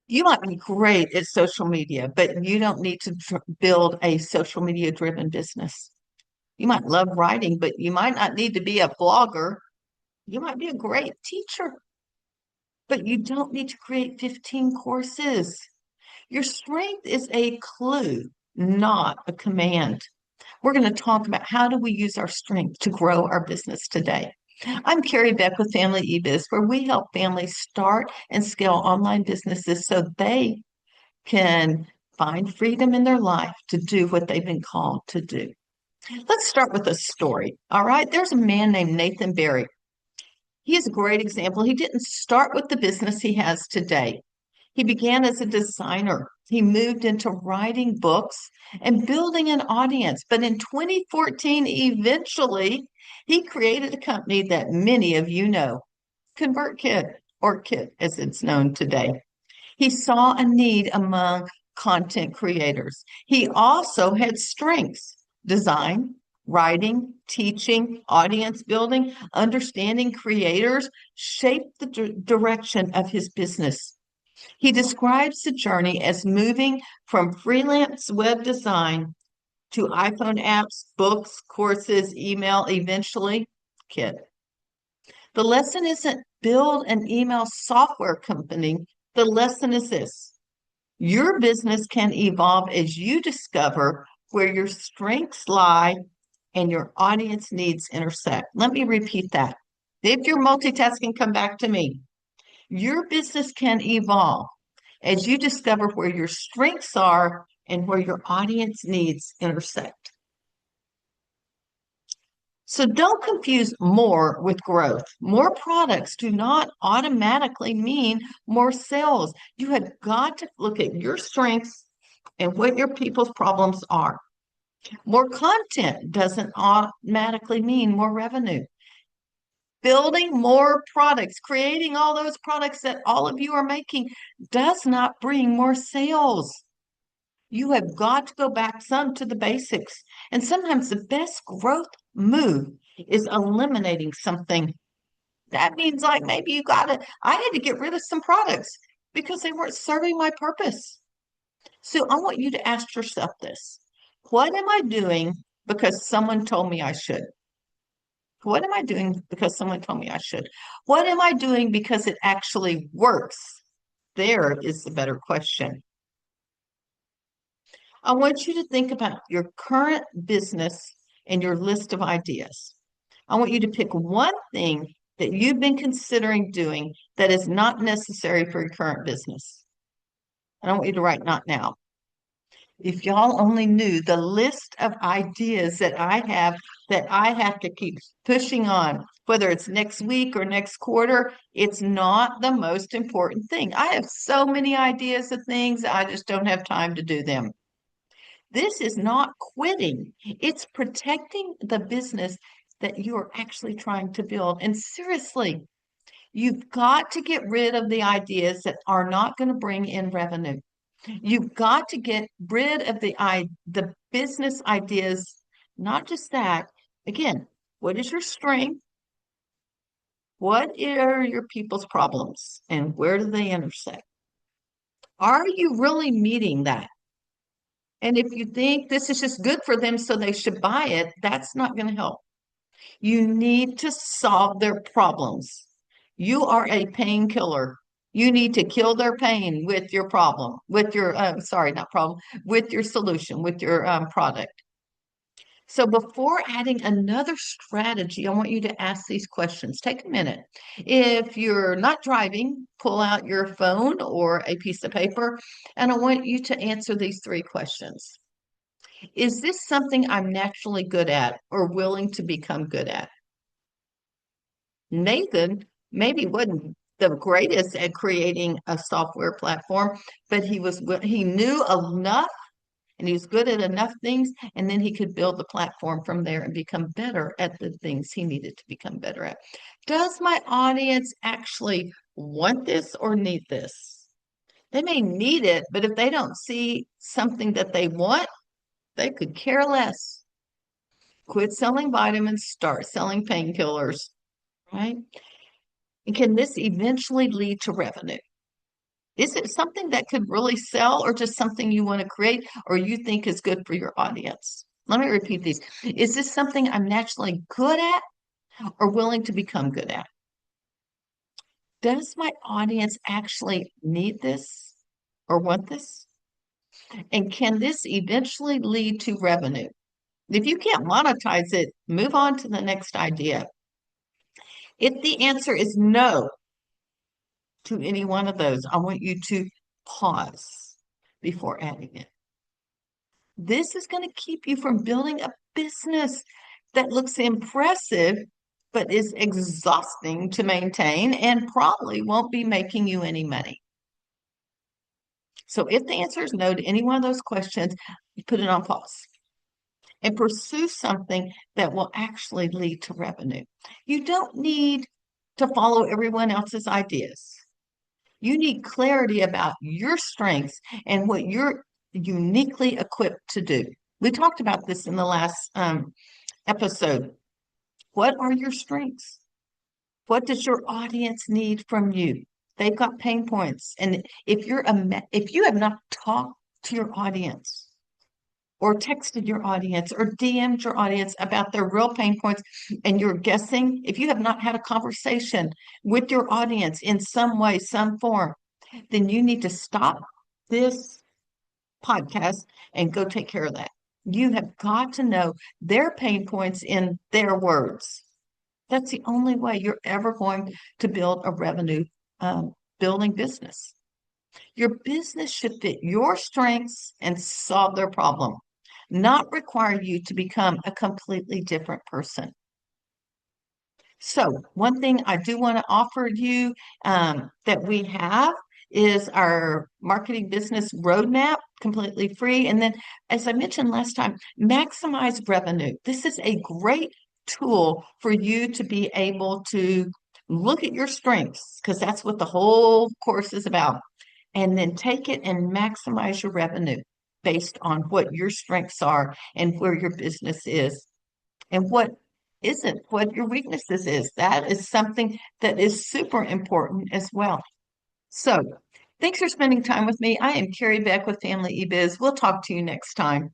You might be great at social media, but you don't need to build a social media driven business. You might love writing, but you might not need to be a blogger. You might be a great teacher, but you don't need to create 15 courses. Your strength is a clue, not a command. We're going to talk about how do we use our strength to grow our business today. I'm Carrie Beck with Family eBiz, where we help families start and scale online businesses so they can find freedom in their life to do what they've been called to do. Let's start with a story. All right. There's a man named Nathan Barry. He is a great example. He didn't start with the business he has today. He began as a designer. He moved into writing books and building an audience. But in 2014, eventually, he created a company that many of you know, ConvertKit, or Kit as it's known today. He saw a need among content creators. He also had strengths: design, writing, teaching, audience building, understanding creators shaped the direction of his business. He describes the journey as moving from freelance web design to iPhone apps, books, courses, email, eventually, Kit. The lesson isn't build an email software company. The lesson is this: your business can evolve as you discover where your strengths lie and your audience needs intersect. Let me repeat that. If you're multitasking, come back to me. Your business can evolve as you discover where your strengths are and where your audience needs intersect. So don't confuse more with growth. More products do not automatically mean more sales. You have got to look at your strengths and what your people's problems are. More content doesn't automatically mean more revenue. Building more products, creating all those products that all of you are making does not bring more sales. You have got to go back some to the basics. And sometimes the best growth move is eliminating something. That means like maybe I had to get rid of some products because they weren't serving my purpose. So I want you to ask yourself this: what am I doing because someone told me I should? What am I doing because someone told me I should? What am I doing because it actually works? There is the better question. I want you to think about your current business and your list of ideas. I want you to pick one thing that you've been considering doing that is not necessary for your current business. And I want you to write not now. If y'all only knew the list of ideas that I have to keep pushing on, whether it's next week or next quarter, it's not the most important thing. I have so many ideas of things, I just don't have time to do them. This is not quitting. It's protecting the business that you're actually trying to build. And seriously, you've got to get rid of the ideas that are not going to bring in revenue. You've got to get rid of the business ideas, not just that. Again, what is your strength? What are your people's problems? And where do they intersect? Are you really meeting that? And if you think this is just good for them, so they should buy it, that's not going to help. You need to solve their problems. You are a painkiller. You need to kill their pain with your problem, with your, sorry, not problem, with your solution, with your product. So before adding another strategy, I want you to ask these questions. Take a minute. If you're not driving, pull out your phone or a piece of paper, and I want you to answer these three questions. Is this something I'm naturally good at or willing to become good at? Nathan maybe wasn't the greatest at creating a software platform, but he knew enough and he was good at enough things, and then he could build the platform from there and become better at the things he needed to become better at. Does my audience actually want this or need this? They may need it, but if they don't see something that they want, they could care less. Quit selling vitamins, start selling painkillers, right? And can this eventually lead to revenue? Is it something that could really sell or just something you want to create or you think is good for your audience? Let me repeat these. Is this something I'm naturally good at or willing to become good at? Does my audience actually need this or want this? And can this eventually lead to revenue? If you can't monetize it, move on to the next idea. If the answer is no to any one of those, I want you to pause before adding it. This is going to keep you from building a business that looks impressive, but is exhausting to maintain and probably won't be making you any money. So if the answer is no to any one of those questions, you put it on pause and pursue something that will actually lead to revenue. You don't need to follow everyone else's ideas. You need clarity about your strengths and what you're uniquely equipped to do. We talked about this in the last episode. What are your strengths? What does your audience need from you? They've got pain points, and if you have not talked to your audience, or texted your audience, or DM'd your audience about their real pain points, and you're guessing, if you have not had a conversation with your audience in some way, some form, then you need to stop this podcast and go take care of that. You have got to know their pain points in their words. That's the only way you're ever going to build a revenue building business. Your business should fit your strengths and solve their problem, not require you to become a completely different person. So, one thing I do want to offer you that we have is our marketing business roadmap, completely free. And then, as I mentioned last time, maximize revenue. This is a great tool for you to be able to look at your strengths, because that's what the whole course is about, and then take it and maximize your revenue based on what your strengths are and where your business is and what isn't, what your weaknesses is. That is something that is super important as well. So thanks for spending time with me. I am Carrie Beck with Family eBiz. We'll talk to you next time.